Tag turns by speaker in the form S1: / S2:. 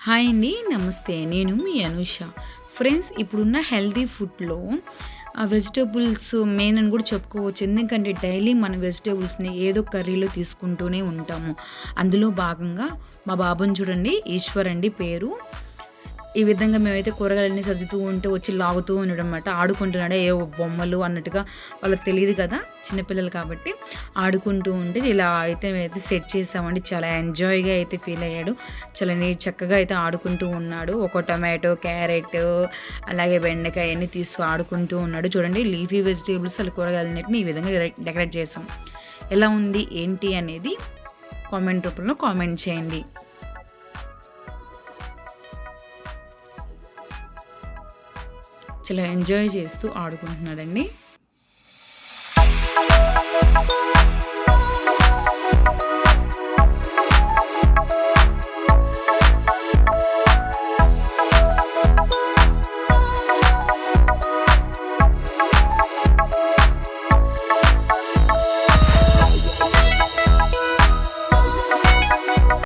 S1: Hi అండి. నమస్తే. నేను మీ అనూష. ఫ్రెండ్స్, ఇప్పుడున్న హెల్తీ ఫుడ్‌లో వెజిటబుల్స్ మెయిన్ అని కూడా చెప్పుకోవచ్చు. ఎందుకంటే డైలీ మన వెజిటబుల్స్‌ని ఏదో కర్రీలో తీసుకుంటూనే ఉంటాము. అందులో భాగంగా మా బాబుని చూడండి, ఈశ్వర్ అండి పేరు. ఈ విధంగా మేమైతే కూరగాయలన్నీ సర్దుతూ ఉంటే వచ్చి లాగుతూ ఉన్నాడనమాట. ఆడుకుంటున్నాడు ఏవో బొమ్మలు అన్నట్టుగా. వాళ్ళకి తెలీదు కదా, చిన్నపిల్లలు కాబట్టి. ఆడుకుంటూ ఉంటే ఇలా అయితే మేమైతే సెట్ చేసామండి. చాలా ఎంజాయ్‌గా అయితే ఫీల్ అయ్యాడు. చాలా చక్కగా అయితే ఆడుకుంటూ ఉన్నాడు. ఒక టొమాటో, క్యారెట్, అలాగే బెండకాయ అన్నీ తీస్తూ ఆడుకుంటూ ఉన్నాడు. చూడండి, లీఫీ వెజిటేబుల్స్ కూరగాయలన్నిటిని ఈ విధంగా డెకరేట్ చేసాం. ఎలా ఉంది ఏంటి అనేది కామెంట్ రూపంలో కామెంట్ చేయండి. చాలా ఎంజాయ్ చేస్తూ ఆడుకుంటున్నాడండి.